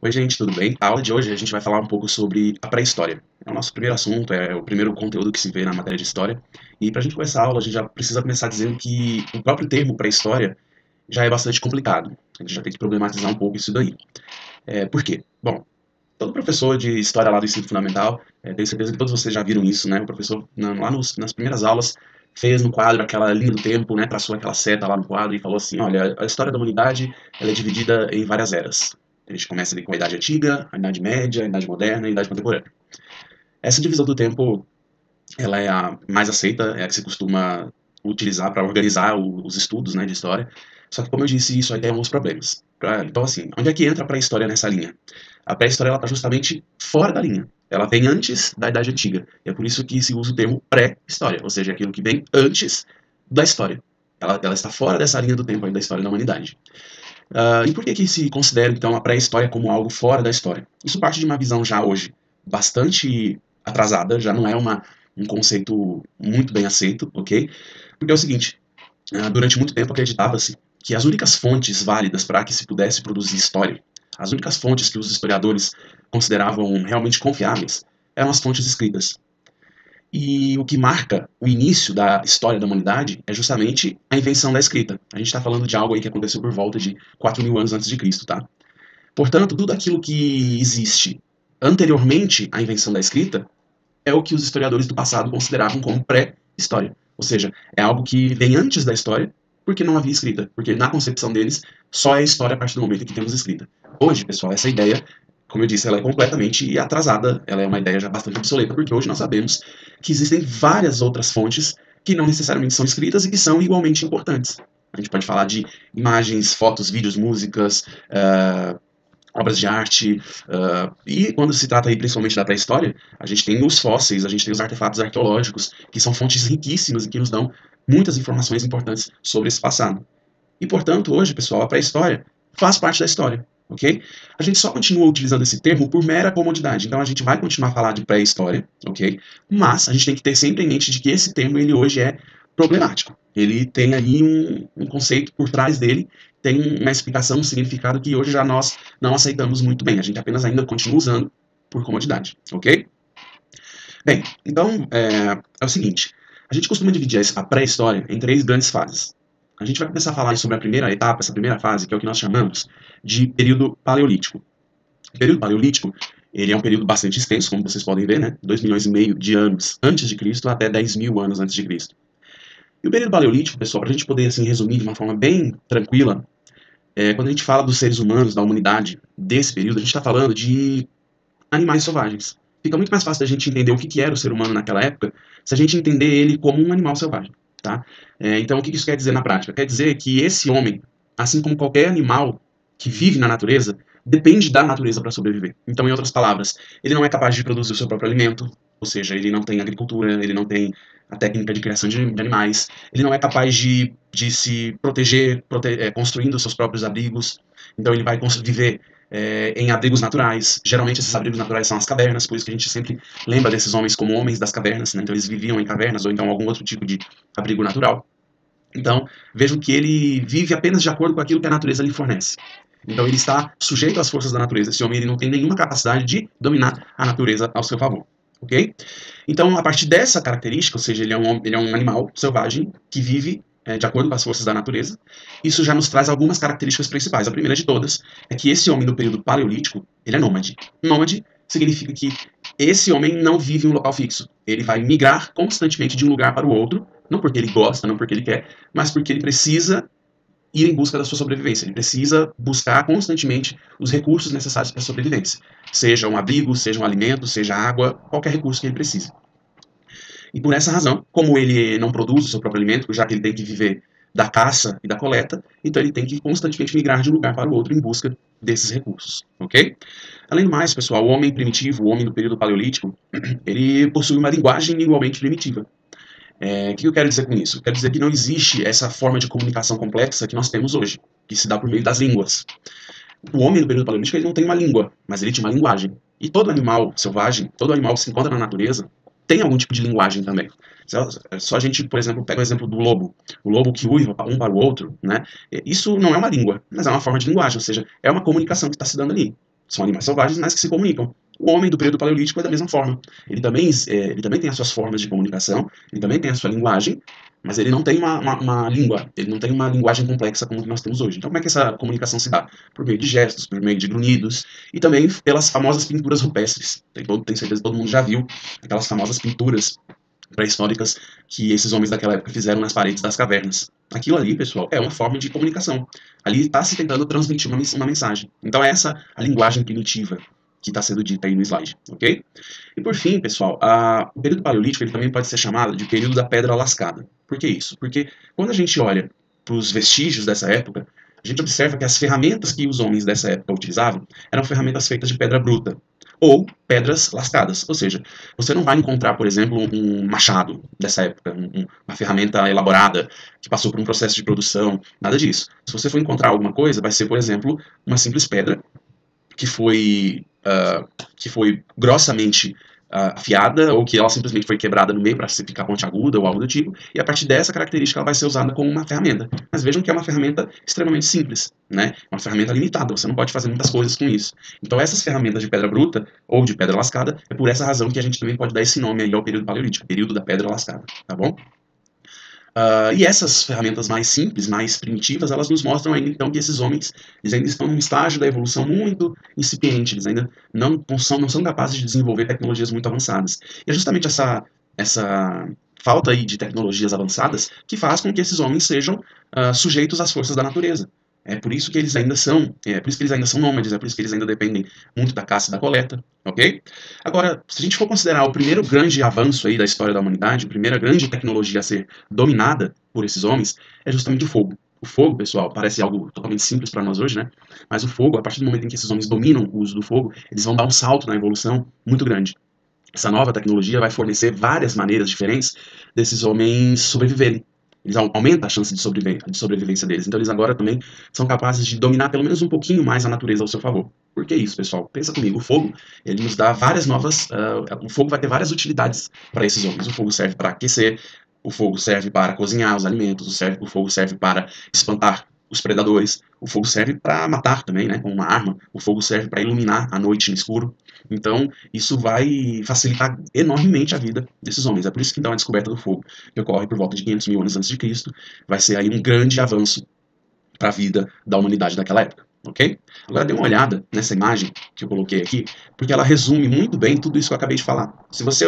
Oi, gente, tudo bem? A aula de hoje a gente vai falar um pouco sobre a pré-história. É o nosso primeiro assunto, é o primeiro conteúdo que se vê na matéria de história. E para a gente começar a aula, a gente já precisa começar dizendo que o próprio termo pré-história já é bastante complicado. A gente já tem que problematizar um pouco isso daí. Por quê? Bom, todo professor de história lá do ensino fundamental, tenho certeza que todos vocês já viram isso, né? O professor, nas primeiras aulas, fez no quadro aquela linha do tempo, né? Traçou aquela seta lá no quadro e falou assim: olha, a história da humanidade ela é dividida em várias eras. A gente começa ali com a Idade Antiga, a Idade Média, a Idade Moderna e a Idade Contemporânea. Essa divisão do tempo, ela é a mais aceita, é a que se costuma utilizar para organizar os estudos, né, de história. Só que, como eu disse, isso aí tem alguns problemas. Então, assim, onde é que entra a pré-história nessa linha? A pré-história está justamente fora da linha. Ela vem antes da Idade Antiga. E é por isso que se usa o termo pré-história, ou seja, aquilo que vem antes da história. Ela está fora dessa linha do tempo aí da história da humanidade. E por que que se considera, então, a pré-história como algo fora da história? Isso parte de uma visão já hoje bastante atrasada, já não é um conceito muito bem aceito, ok? Porque é o seguinte, durante muito tempo acreditava-se que as únicas fontes válidas para que se pudesse produzir história, as únicas fontes que os historiadores consideravam realmente confiáveis, eram as fontes escritas. E o que marca o início da história da humanidade é justamente a invenção da escrita. A gente está falando de algo aí que aconteceu por volta de 4.000 anos antes de Cristo, tá? Portanto, tudo aquilo que existe anteriormente à invenção da escrita é o que os historiadores do passado consideravam como pré-história. Ou seja, é algo que vem antes da história porque não havia escrita. Porque na concepção deles, só é história a partir do momento em que temos escrita. Hoje, pessoal, essa ideia, como eu disse, ela é completamente atrasada. Ela é uma ideia já bastante obsoleta, porque hoje nós sabemos que existem várias outras fontes que não necessariamente são escritas e que são igualmente importantes. A gente pode falar de imagens, fotos, vídeos, músicas, obras de arte, e quando se trata aí principalmente da pré-história, a gente tem os fósseis, a gente tem os artefatos arqueológicos, que são fontes riquíssimas e que nos dão muitas informações importantes sobre esse passado. E, portanto, hoje, pessoal, a pré-história faz parte da história, ok? A gente só continua utilizando esse termo por mera comodidade, então a gente vai continuar a falar de pré-história, ok? Mas a gente tem que ter sempre em mente de que esse termo, ele hoje é problemático. Ele tem aí um conceito por trás dele, tem uma explicação, um significado que hoje já nós não aceitamos muito bem. A gente apenas ainda continua usando por comodidade, ok? Bem, então é o seguinte, a gente costuma dividir a pré-história em três grandes fases. A gente vai começar a falar sobre a primeira etapa, essa primeira fase, que é o que nós chamamos de período paleolítico. O período paleolítico, ele é um período bastante extenso, como vocês podem ver, né? 2,5 milhões de anos antes de Cristo até 10.000 anos antes de Cristo. E o período paleolítico, pessoal, para a gente poder assim, resumir de uma forma bem tranquila, quando a gente fala dos seres humanos, da humanidade, desse período, a gente está falando de animais selvagens. Fica muito mais fácil da gente entender o que era o ser humano naquela época se a gente entender ele como um animal selvagem. Tá? Então, o que isso quer dizer na prática? Quer dizer que esse homem, assim como qualquer animal que vive na natureza, depende da natureza para sobreviver. Então, em outras palavras, ele não é capaz de produzir o seu próprio alimento, ou seja, ele não tem agricultura, ele não tem a técnica de criação de animais, ele não é capaz de se proteger construindo seus próprios abrigos, então ele vai viver em abrigos naturais. Geralmente esses abrigos naturais são as cavernas, por isso que a gente sempre lembra desses homens como homens das cavernas, né? Então eles viviam em cavernas ou então algum outro tipo de abrigo natural. Então vejam que ele vive apenas de acordo com aquilo que a natureza lhe fornece. Então ele está sujeito às forças da natureza. Esse homem ele não tem nenhuma capacidade de dominar a natureza ao seu favor. Ok? Então, a partir dessa característica, ou seja, ele é um animal selvagem que vive de acordo com as forças da natureza, isso já nos traz algumas características principais. A primeira de todas é que esse homem do período paleolítico, ele é nômade. Nômade significa que esse homem não vive em um local fixo. Ele vai migrar constantemente de um lugar para o outro, não porque ele gosta, não porque ele quer, mas porque ele precisa ir em busca da sua sobrevivência. Ele precisa buscar constantemente os recursos necessários para a sobrevivência. Seja um abrigo, seja um alimento, seja água, qualquer recurso que ele precise. E por essa razão, como ele não produz o seu próprio alimento, já que ele tem que viver da caça e da coleta, então ele tem que constantemente migrar de um lugar para o outro em busca desses recursos, ok? Além do mais, pessoal, o homem primitivo, o homem do período paleolítico, ele possui uma linguagem igualmente primitiva. O que eu quero dizer com isso? Eu quero dizer que não existe essa forma de comunicação complexa que nós temos hoje, que se dá por meio das línguas. O homem do período paleolítico ele não tem uma língua, mas ele tinha uma linguagem. E todo animal selvagem, todo animal que se encontra na natureza, tem algum tipo de linguagem também. Só a gente, por exemplo, pega o exemplo do lobo. O lobo que uiva um para o outro, né? Isso não é uma língua, mas é uma forma de linguagem, ou seja, é uma comunicação que está se dando ali. São animais selvagens, mas que se comunicam. O homem do período paleolítico é da mesma forma. Ele também tem as suas formas de comunicação, ele também tem a sua linguagem, mas ele não tem uma língua, ele não tem uma linguagem complexa como nós temos hoje. Então, como é que essa comunicação se dá? Por meio de gestos, por meio de grunhidos, e também pelas famosas pinturas rupestres. Tenho certeza que todo mundo já viu aquelas famosas pinturas pré-históricas que esses homens daquela época fizeram nas paredes das cavernas. Aquilo ali, pessoal, é uma forma de comunicação. Ali está se tentando transmitir uma mensagem. Então, é essa a linguagem primitiva que está sendo dita aí no slide, ok? E por fim, pessoal, o período paleolítico ele também pode ser chamado de período da pedra lascada. Por que isso? Porque quando a gente olha para os vestígios dessa época, a gente observa que as ferramentas que os homens dessa época utilizavam eram ferramentas feitas de pedra bruta ou pedras lascadas. Ou seja, você não vai encontrar, por exemplo, um machado dessa época, uma ferramenta elaborada que passou por um processo de produção, nada disso. Se você for encontrar alguma coisa, vai ser, por exemplo, uma simples pedra que foi grossamente afiada, ou que ela simplesmente foi quebrada no meio para ficar pontiaguda ou algo do tipo, e a partir dessa característica ela vai ser usada como uma ferramenta. Mas vejam que é uma ferramenta extremamente simples, né? Uma ferramenta limitada, você não pode fazer muitas coisas com isso. Então essas ferramentas de pedra bruta ou de pedra lascada, é por essa razão que a gente também pode dar esse nome aí ao período paleolítico, período da pedra lascada, tá bom? E essas ferramentas mais simples, mais primitivas, elas nos mostram ainda então que esses homens eles ainda estão num estágio da evolução muito incipiente, eles ainda não são capazes de desenvolver tecnologias muito avançadas. E é justamente essa falta aí de tecnologias avançadas que faz com que esses homens sejam sujeitos às forças da natureza. É por isso que eles ainda são, nômades, é por isso que eles ainda dependem muito da caça e da coleta, ok? Agora, se a gente for considerar o primeiro grande avanço aí da história da humanidade, a primeira grande tecnologia a ser dominada por esses homens, é justamente o fogo. O fogo, pessoal, parece algo totalmente simples para nós hoje, né? Mas o fogo, a partir do momento em que esses homens dominam o uso do fogo, eles vão dar um salto na evolução muito grande. Essa nova tecnologia vai fornecer várias maneiras diferentes desses homens sobreviverem. Eles aumentam a chance de sobrevivência deles. Então eles agora também são capazes de dominar pelo menos um pouquinho mais a natureza ao seu favor. Por que isso, pessoal? Pensa comigo, o fogo, ele nos dá várias novas... o fogo vai ter várias utilidades para esses homens. O fogo serve para aquecer, o fogo serve para cozinhar os alimentos, o fogo serve para espantar os predadores, o fogo serve para matar também, né, como uma arma, o fogo serve para iluminar a noite no escuro. Então, isso vai facilitar enormemente a vida desses homens. É por isso que, então, a descoberta do fogo, que ocorre por volta de 500 mil anos antes de Cristo, vai ser aí um grande avanço para a vida da humanidade daquela época, ok? Agora dê uma olhada nessa imagem que eu coloquei aqui, porque ela resume muito bem tudo isso que eu acabei de falar.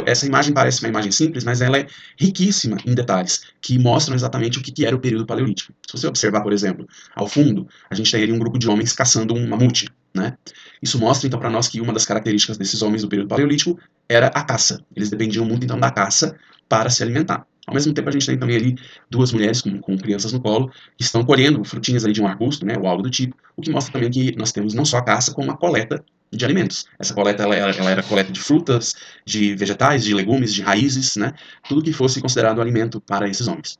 Essa imagem parece uma imagem simples, mas ela é riquíssima em detalhes, que mostram exatamente o que era o período paleolítico. Se você observar, por exemplo, ao fundo, a gente tem ali um grupo de homens caçando um mamute, né? Isso mostra, então, para nós que uma das características desses homens do período paleolítico era a caça. Eles dependiam muito, então, da caça para se alimentar. Ao mesmo tempo, a gente tem também ali duas mulheres com crianças no colo que estão colhendo frutinhas ali de um arbusto, né, ou algo do tipo, o que mostra também que nós temos não só a caça, como a coleta de alimentos. Essa coleta ela era coleta de frutas, de vegetais, de legumes, de raízes, né, tudo que fosse considerado alimento para esses homens.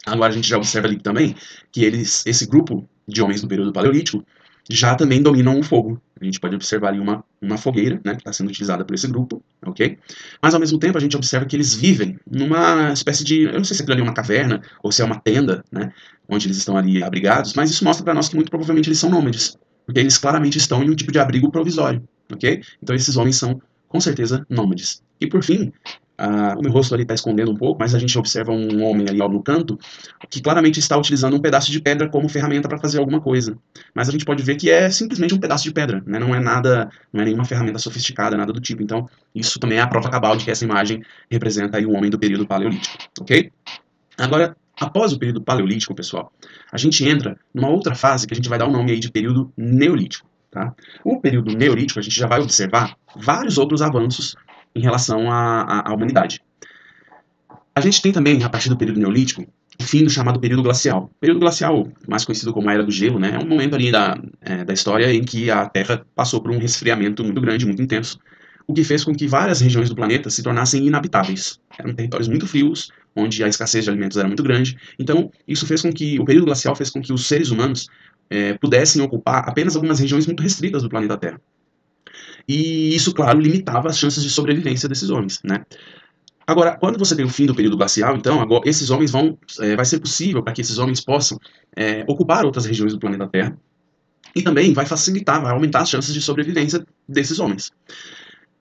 Agora a gente já observa ali também que esse grupo de homens do período paleolítico já também dominam o fogo. A gente pode observar ali uma fogueira, né, que está sendo utilizada por esse grupo, ok? Mas ao mesmo tempo a gente observa que eles vivem numa espécie de, eu não sei se aquilo ali é uma caverna ou se é uma tenda, né, onde eles estão ali abrigados, mas isso mostra para nós que muito provavelmente eles são nômades, porque eles claramente estão em um tipo de abrigo provisório, ok? Então esses homens são com certeza nômades. E por fim, o meu rosto ali está escondendo um pouco, mas a gente observa um homem ali no canto que claramente está utilizando um pedaço de pedra como ferramenta para fazer alguma coisa. Mas a gente pode ver que é simplesmente um pedaço de pedra, né? Não é nenhuma ferramenta sofisticada, nada do tipo. Então, isso também é a prova cabal de que essa imagem representa aí o homem do período paleolítico, ok? Agora, após o período paleolítico, pessoal, a gente entra numa outra fase que a gente vai dar o nome aí de período neolítico, tá? O período neolítico, a gente já vai observar vários outros avanços em relação à humanidade. A gente tem também, a partir do período neolítico, o fim do chamado período glacial. O período glacial, mais conhecido como a Era do Gelo, né, é um momento ali da história em que a Terra passou por um resfriamento muito grande, muito intenso, o que fez com que várias regiões do planeta se tornassem inabitáveis. Eram territórios muito frios, onde a escassez de alimentos era muito grande. Então, isso fez com que, o período glacial fez com que os seres humanos pudessem ocupar apenas algumas regiões muito restritas do planeta Terra. E isso, claro, limitava as chances de sobrevivência desses homens, né? Agora, quando você tem o fim do período glacial, então, agora, esses homens vai ser possível para que esses homens possam ocupar outras regiões do planeta Terra E também vai facilitar, vai aumentar as chances de sobrevivência desses homens.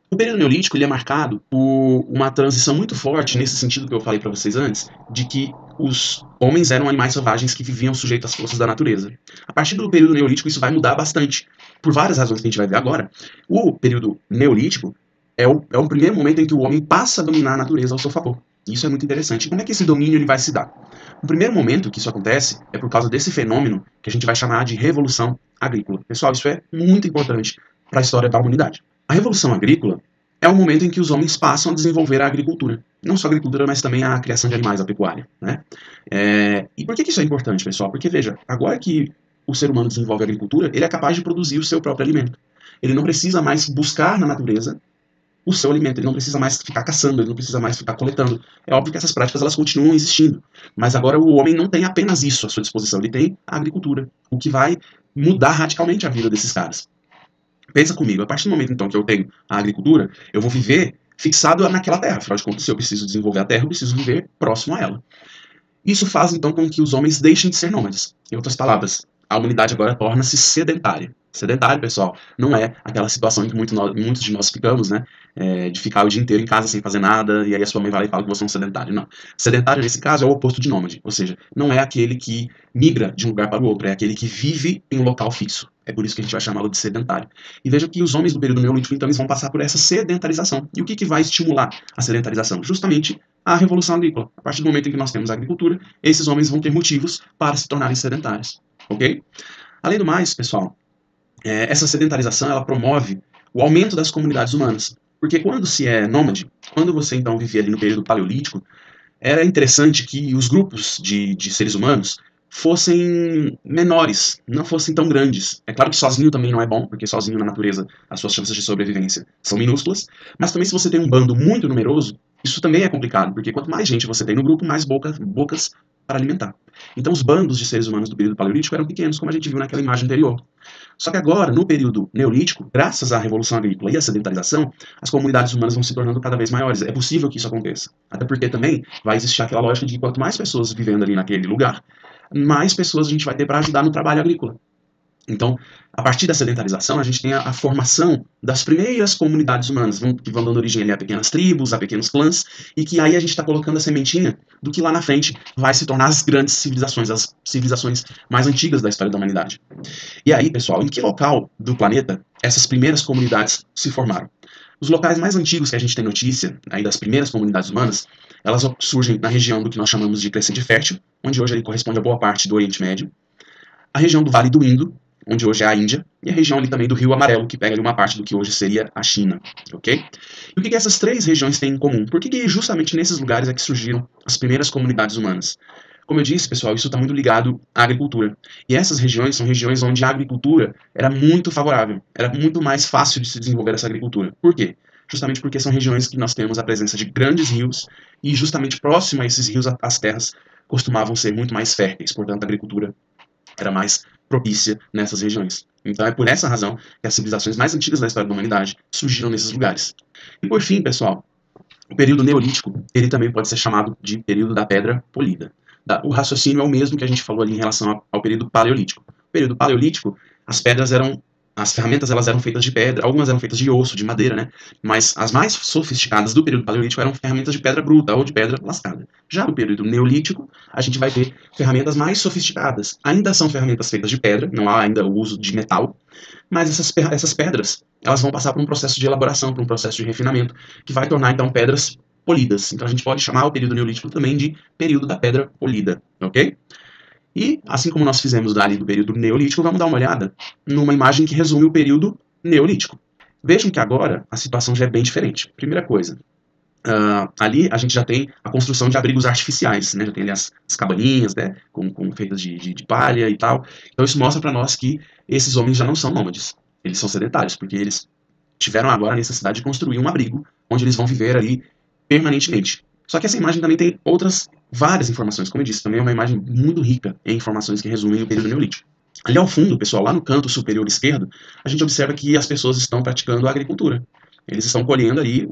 O período neolítico ele é marcado por uma transição muito forte, nesse sentido que eu falei para vocês antes, de que os homens eram animais selvagens que viviam sujeitos às forças da natureza. A partir do período neolítico isso vai mudar bastante, por várias razões que a gente vai ver agora. O período neolítico é o primeiro momento em que o homem passa a dominar a natureza ao seu favor. Isso é muito interessante. E como é que esse domínio ele vai se dar? O primeiro momento que isso acontece é por causa desse fenômeno que a gente vai chamar de revolução agrícola. Pessoal, isso é muito importante para a história da humanidade. A Revolução Agrícola é o momento em que os homens passam a desenvolver a agricultura. Não só a agricultura, mas também a criação de animais, a pecuária. Né? E por que isso é importante, pessoal? Porque, veja, agora que o ser humano desenvolve a agricultura, ele é capaz de produzir o seu próprio alimento. Ele não precisa mais buscar na natureza o seu alimento, ele não precisa mais ficar caçando, ele não precisa mais ficar coletando. É óbvio que essas práticas elas continuam existindo, mas agora o homem não tem apenas isso à sua disposição, ele tem a agricultura, o que vai mudar radicalmente a vida desses caras. Pensa comigo, a partir do momento então que eu tenho a agricultura, eu vou viver fixado naquela terra. Afinal de contas, se eu preciso desenvolver a terra, eu preciso viver próximo a ela. Isso faz então com que os homens deixem de ser nômades. Em outras palavras, a humanidade agora torna-se sedentária. Sedentário, pessoal, não é aquela situação em que muitos de nós ficamos, né? De ficar o dia inteiro em casa sem fazer nada, e aí a sua mãe vai lá e fala que você é um sedentário. Não. Sedentário, nesse caso, é o oposto de nômade. Ou seja, não é aquele que migra de um lugar para o outro, é aquele que vive em um local fixo. É por isso que a gente vai chamá-lo de sedentário. E veja que os homens do período neolítico, então, eles vão passar por essa sedentarização. E o que vai estimular a sedentarização? Justamente a revolução agrícola. A partir do momento em que nós temos a agricultura, esses homens vão ter motivos para se tornarem sedentários. Ok? Além do mais, pessoal, essa sedentarização ela promove o aumento das comunidades humanas. Porque quando se é nômade, quando você então vivia ali no período paleolítico, era interessante que os grupos de seres humanos fossem menores, não fossem tão grandes. É claro que sozinho também não é bom, porque sozinho na natureza as suas chances de sobrevivência são minúsculas, mas também se você tem um bando muito numeroso, isso também é complicado, porque quanto mais gente você tem no grupo, mais bocas para alimentar. Então os bandos de seres humanos do período paleolítico eram pequenos, como a gente viu naquela imagem anterior. Só que agora, no período neolítico, graças à Revolução Agrícola e à sedentarização, as comunidades humanas vão se tornando cada vez maiores. É possível que isso aconteça. Até porque também vai existir aquela lógica de que quanto mais pessoas vivendo ali naquele lugar, mais pessoas a gente vai ter para ajudar no trabalho agrícola. Então, a partir da sedentarização, a gente tem a formação das primeiras comunidades humanas, que vão dando origem ali a pequenas tribos, a pequenos clãs, e que aí a gente está colocando a sementinha do que lá na frente vai se tornar as grandes civilizações, as civilizações mais antigas da história da humanidade. E aí, pessoal, em que local do planeta essas primeiras comunidades se formaram? Os locais mais antigos que a gente tem notícia, aí das primeiras comunidades humanas, elas surgem na região do que nós chamamos de Crescente Fértil, onde hoje ele corresponde a boa parte do Oriente Médio, a região do Vale do Indo, onde hoje é a Índia, e a região ali também do Rio Amarelo, que pega ali uma parte do que hoje seria a China, ok? E o que essas três regiões têm em comum? Por que justamente nesses lugares é que surgiram as primeiras comunidades humanas? Como eu disse, pessoal, isso está muito ligado à agricultura. E essas regiões são regiões onde a agricultura era muito favorável, era muito mais fácil de se desenvolver essa agricultura. Por quê? Justamente porque são regiões que nós temos a presença de grandes rios, e justamente próximo a esses rios, as terras costumavam ser muito mais férteis, portanto a agricultura era mais propícia nessas regiões. Então é por essa razão que as civilizações mais antigas da história da humanidade surgiram nesses lugares. E por fim, pessoal, o período neolítico, ele também pode ser chamado de período da pedra polida. O raciocínio é o mesmo que a gente falou ali em relação ao período paleolítico. No período paleolítico, as ferramentas elas eram feitas de pedra, algumas eram feitas de osso, de madeira, né? Mas as mais sofisticadas do período paleolítico eram ferramentas de pedra bruta ou de pedra lascada. Já no período neolítico, a gente vai ter ferramentas mais sofisticadas. Ainda são ferramentas feitas de pedra, não há ainda o uso de metal, mas essas pedras elas vão passar por um processo de elaboração, por um processo de refinamento, que vai tornar então pedras polidas. Então a gente pode chamar o período neolítico também de período da pedra polida, ok? E, assim como nós fizemos dali do período neolítico, vamos dar uma olhada numa imagem que resume o período neolítico. Vejam que agora a situação já é bem diferente. Primeira coisa, ali a gente já tem a construção de abrigos artificiais, né? Já tem ali as cabaninhas, né? Feitas de palha e tal. Então isso mostra para nós que esses homens já não são nômades, eles são sedentários, porque eles tiveram agora a necessidade de construir um abrigo onde eles vão viver ali permanentemente. Só que essa imagem também tem outras várias informações. Como eu disse, também é uma imagem muito rica em informações que resumem o período neolítico. Ali ao fundo, pessoal, lá no canto superior esquerdo, a gente observa que as pessoas estão praticando a agricultura. Eles estão colhendo ali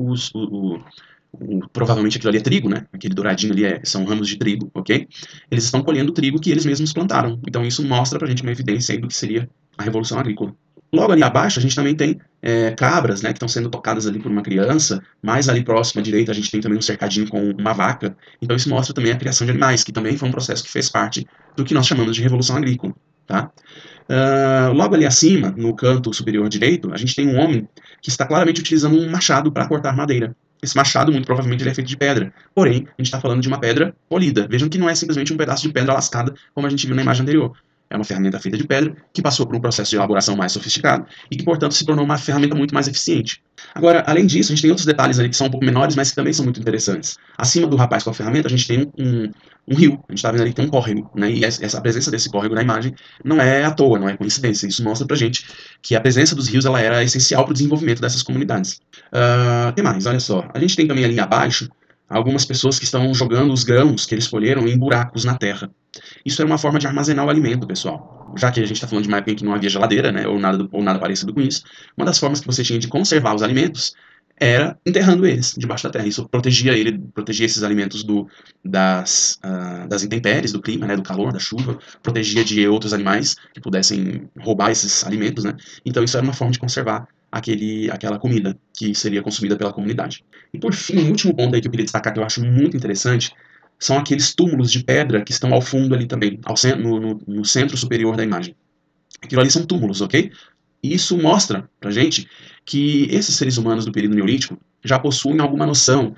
provavelmente aquilo ali é trigo, né? Aquele douradinho ali são ramos de trigo, ok? Eles estão colhendo o trigo que eles mesmos plantaram. Então isso mostra pra gente uma evidência aí do que seria a Revolução Agrícola. Logo ali abaixo a gente também tem cabras, né, que estão sendo tocadas ali por uma criança. Mais ali próximo à direita a gente tem também um cercadinho com uma vaca. Então isso mostra também a criação de animais, que também foi um processo que fez parte do que nós chamamos de Revolução Agrícola. Tá? Logo ali acima, no canto superior direito, a gente tem um homem que está claramente utilizando um machado para cortar madeira. Esse machado, muito provavelmente, ele é feito de pedra. Porém, a gente está falando de uma pedra polida. Vejam que não é simplesmente um pedaço de pedra lascada, como a gente viu na imagem anterior. É uma ferramenta feita de pedra, que passou por um processo de elaboração mais sofisticado e que, portanto, se tornou uma ferramenta muito mais eficiente. Agora, além disso, a gente tem outros detalhes ali que são um pouco menores, mas que também são muito interessantes. Acima do rapaz com a ferramenta, a gente tem um rio. A gente está vendo ali que tem um córrego, né? E a presença desse córrego na imagem não é à toa, não é coincidência. Isso mostra pra gente que a presença dos rios ela era essencial para o desenvolvimento dessas comunidades. Que mais? Olha só. A gente tem também ali abaixo algumas pessoas que estão jogando os grãos que eles colheram em buracos na terra. Isso era uma forma de armazenar o alimento, pessoal. Já que a gente está falando de uma época em que não havia geladeira, né, ou nada parecido com isso, uma das formas que você tinha de conservar os alimentos era enterrando eles debaixo da terra. Isso protegia esses alimentos das intempéries, do clima, né, do calor, da chuva, protegia de outros animais que pudessem roubar esses alimentos, né? Então isso era uma forma de conservar aquela comida que seria consumida pela comunidade. E por fim, o último ponto aí que eu queria destacar que eu acho muito interessante são aqueles túmulos de pedra que estão ao fundo ali também, no centro superior da imagem. Aquilo ali são túmulos, ok? E isso mostra pra gente que esses seres humanos do período neolítico já possuem alguma noção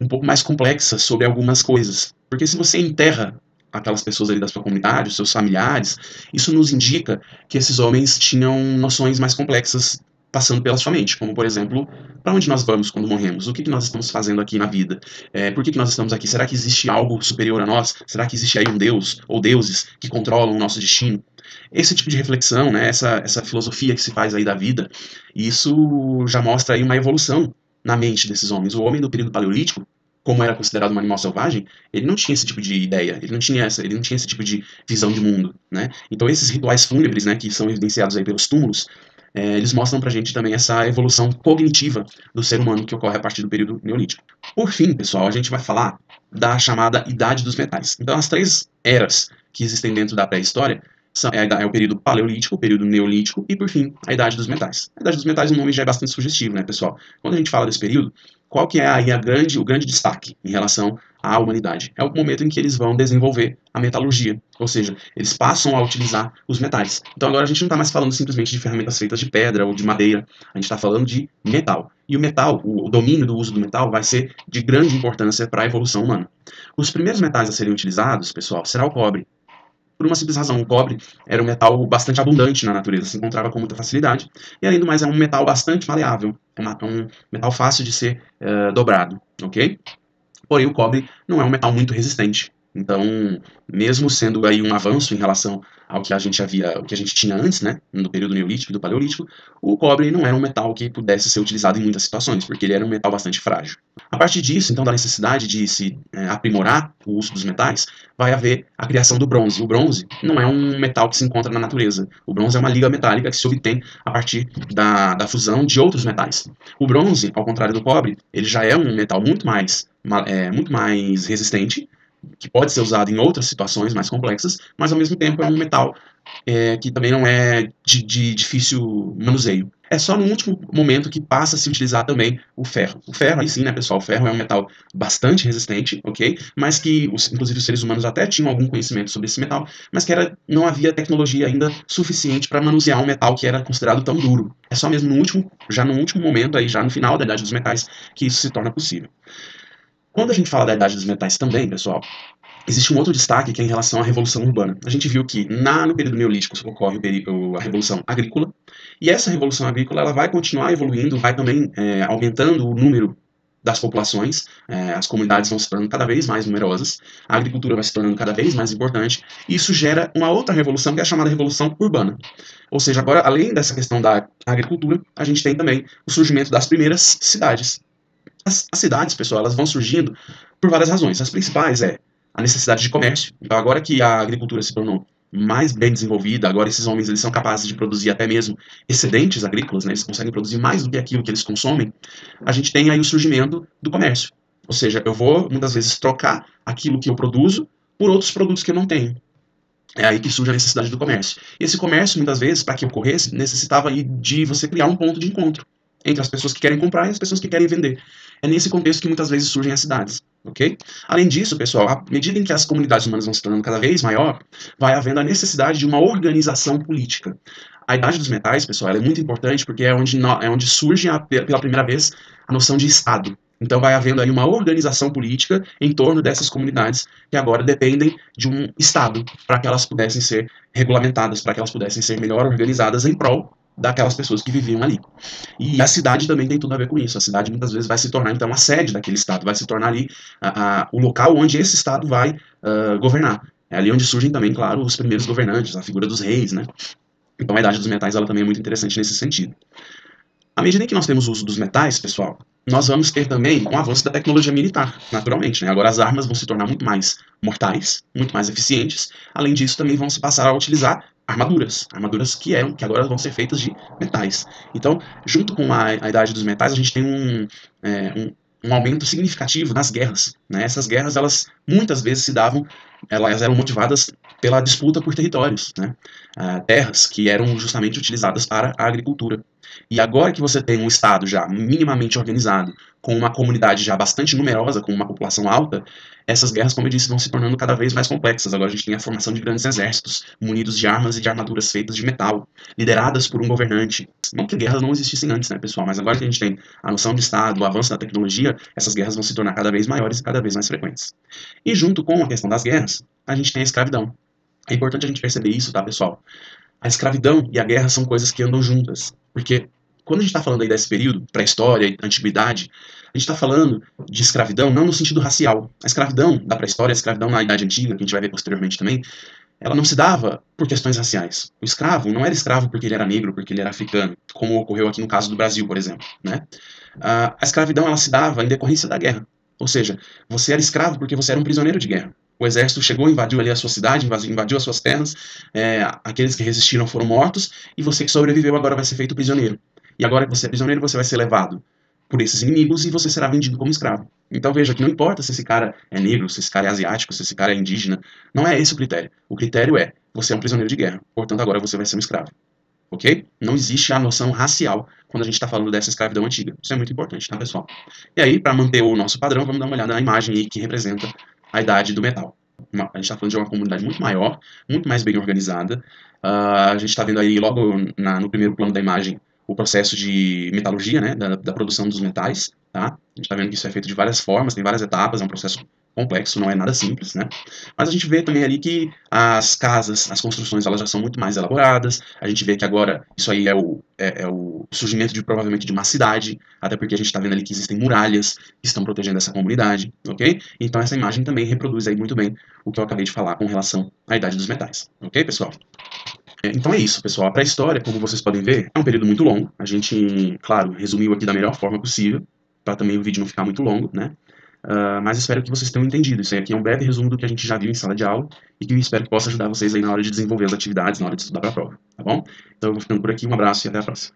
um pouco mais complexa sobre algumas coisas. Porque se você enterra aquelas pessoas ali da sua comunidade, os seus familiares, isso nos indica que esses homens tinham noções mais complexas passando pela sua mente, como por exemplo, para onde nós vamos quando morremos? O que nós estamos fazendo aqui na vida? Por que nós estamos aqui? Será que existe algo superior a nós? Será que existe aí um Deus ou deuses que controlam o nosso destino? Esse tipo de reflexão, né, essa filosofia que se faz aí da vida, isso já mostra aí uma evolução na mente desses homens. O homem do período paleolítico, como era considerado um animal selvagem, ele não tinha esse tipo de ideia, ele não tinha esse tipo de visão de mundo, né? Então esses rituais fúnebres, né, que são evidenciados aí pelos túmulos, eles mostram pra gente também essa evolução cognitiva do ser humano que ocorre a partir do período neolítico. Por fim, pessoal, a gente vai falar da chamada Idade dos Metais. Então as três eras que existem dentro da pré-história é o período paleolítico, o período neolítico e, por fim, a Idade dos Metais. A Idade dos Metais, o nome já é bastante sugestivo, né, pessoal? Quando a gente fala desse período, qual que é aí o grande destaque em relação à humanidade? É o momento em que eles vão desenvolver a metalurgia, ou seja, eles passam a utilizar os metais. Então agora a gente não está mais falando simplesmente de ferramentas feitas de pedra ou de madeira, a gente está falando de metal. E o metal, o domínio do uso do metal vai ser de grande importância para a evolução humana. Os primeiros metais a serem utilizados, pessoal, será o cobre. Por uma simples razão, o cobre era um metal bastante abundante na natureza, se encontrava com muita facilidade, e além do mais é um metal bastante maleável, é um metal fácil de ser dobrado, ok? Porém o cobre não é um metal muito resistente, então mesmo sendo aí um avanço em relação ao que a gente tinha antes, né, no período neolítico e do paleolítico, o cobre não era um metal que pudesse ser utilizado em muitas situações, porque ele era um metal bastante frágil. A partir disso, então, da necessidade de se aprimorar o uso dos metais, vai haver a criação do bronze. O bronze não é um metal que se encontra na natureza. O bronze é uma liga metálica que se obtém a partir da fusão de outros metais. O bronze, ao contrário do cobre, ele já é um metal muito mais resistente, que pode ser usado em outras situações mais complexas, mas ao mesmo tempo é um metal que também não é de difícil manuseio. É só no último momento que passa a se utilizar também o ferro. O ferro, aí sim, né, pessoal, o ferro é um metal bastante resistente, ok? Mas que, inclusive, os seres humanos até tinham algum conhecimento sobre esse metal, mas que não havia tecnologia ainda suficiente para manusear um metal que era considerado tão duro. É só mesmo já no último momento, aí, já no final da Idade dos Metais, que isso se torna possível. Quando a gente fala da Idade dos Metais também, pessoal, existe um outro destaque que é em relação à Revolução Urbana. A gente viu que no período neolítico ocorre a Revolução Agrícola, e essa Revolução Agrícola ela vai continuar evoluindo, vai também aumentando o número das populações, as comunidades vão se tornando cada vez mais numerosas, a agricultura vai se tornando cada vez mais importante, e isso gera uma outra revolução que é a chamada Revolução Urbana. Ou seja, agora, além dessa questão da agricultura, a gente tem também o surgimento das primeiras cidades. As cidades, pessoal, elas vão surgindo por várias razões. As principais a necessidade de comércio. Então, agora que a agricultura se tornou mais bem desenvolvida, agora esses homens eles são capazes de produzir até mesmo excedentes agrícolas, né? Eles conseguem produzir mais do que aquilo que eles consomem, a gente tem aí o surgimento do comércio. Ou seja, eu vou, muitas vezes, trocar aquilo que eu produzo por outros produtos que eu não tenho. É aí que surge a necessidade do comércio. E esse comércio, muitas vezes, para que ocorresse, necessitava aí de você criar um ponto de encontro entre as pessoas que querem comprar e as pessoas que querem vender. É nesse contexto que muitas vezes surgem as cidades, ok? Além disso, pessoal, à medida em que as comunidades humanas vão se tornando cada vez maior, vai havendo a necessidade de uma organização política. A Idade dos Metais, pessoal, ela é muito importante porque é onde surge pela primeira vez a noção de Estado. Então vai havendo aí uma organização política em torno dessas comunidades que agora dependem de um Estado para que elas pudessem ser regulamentadas, para que elas pudessem ser melhor organizadas em prol daquelas pessoas que viviam ali. E a cidade também tem tudo a ver com isso. A cidade muitas vezes vai se tornar então a sede daquele Estado, vai se tornar ali o local onde esse Estado vai governar. É ali onde surgem também, claro, os primeiros governantes, a figura dos reis, né? Então a Idade dos Metais ela também é muito interessante nesse sentido. À medida que nós temos o uso dos metais, pessoal, nós vamos ter também um avanço da tecnologia militar, naturalmente. Né? Agora as armas vão se tornar muito mais mortais, muito mais eficientes. Além disso, também vão se passar a utilizar armaduras que agora vão ser feitas de metais. Então, junto com a idade dos metais, a gente tem um aumento significativo nas guerras. Né? Essas guerras, elas muitas vezes elas eram motivadas pela disputa por territórios, né? Terras que eram justamente utilizadas para a agricultura. E agora que você tem um Estado já minimamente organizado, com uma comunidade já bastante numerosa, com uma população alta, essas guerras, como eu disse, vão se tornando cada vez mais complexas. Agora a gente tem a formação de grandes exércitos, munidos de armas e de armaduras feitas de metal, lideradas por um governante. Não que guerras não existissem antes, né, pessoal? Mas agora que a gente tem a noção de Estado, o avanço da tecnologia, essas guerras vão se tornar cada vez maiores e cada vez mais frequentes. E junto com a questão das guerras, a gente tem a escravidão. É importante a gente perceber isso, tá, pessoal? A escravidão e a guerra são coisas que andam juntas. Porque quando a gente está falando aí desse período, pré-história, antiguidade, a gente está falando de escravidão não no sentido racial. A escravidão da pré-história, a escravidão na Idade Antiga, que a gente vai ver posteriormente também, ela não se dava por questões raciais. O escravo não era escravo porque ele era negro, porque ele era africano, como ocorreu aqui no caso do Brasil, por exemplo. Né? A escravidão ela se dava em decorrência da guerra. Ou seja, você era escravo porque você era um prisioneiro de guerra. O exército chegou, invadiu ali a sua cidade, invadiu as suas terras, aqueles que resistiram foram mortos, e você que sobreviveu agora vai ser feito prisioneiro. E agora que você é prisioneiro, você vai ser levado por esses inimigos e você será vendido como escravo. Então veja que não importa se esse cara é negro, se esse cara é asiático, se esse cara é indígena, não é esse o critério. O critério é, você é um prisioneiro de guerra, portanto agora você vai ser um escravo. Ok? Não existe a noção racial quando a gente está falando dessa escravidão antiga. Isso é muito importante, tá, pessoal? E aí, para manter o nosso padrão, vamos dar uma olhada na imagem aí que representa a idade do metal. A gente está falando de uma comunidade muito maior, muito mais bem organizada. A gente está vendo aí logo no primeiro plano da imagem o processo de metalurgia, né, da produção dos metais. Tá? A gente está vendo que isso é feito de várias formas, tem várias etapas, é um processo complexo, não é nada simples, né? Mas a gente vê também ali que as casas, as construções, elas já são muito mais elaboradas. A gente vê que agora isso aí é o surgimento de provavelmente de uma cidade, até porque a gente está vendo ali que existem muralhas que estão protegendo essa comunidade, ok? Então essa imagem também reproduz aí muito bem o que eu acabei de falar com relação à idade dos metais, ok, pessoal? Então é isso, pessoal. A pré-história, como vocês podem ver, é um período muito longo. A gente, claro, resumiu aqui da melhor forma possível, para também o vídeo não ficar muito longo, né? Mas espero que vocês tenham entendido. Isso aqui é um breve resumo do que a gente já viu em sala de aula e que eu espero que possa ajudar vocês aí na hora de desenvolver as atividades, na hora de estudar para a prova, tá bom? Então eu vou ficando por aqui, um abraço e até a próxima.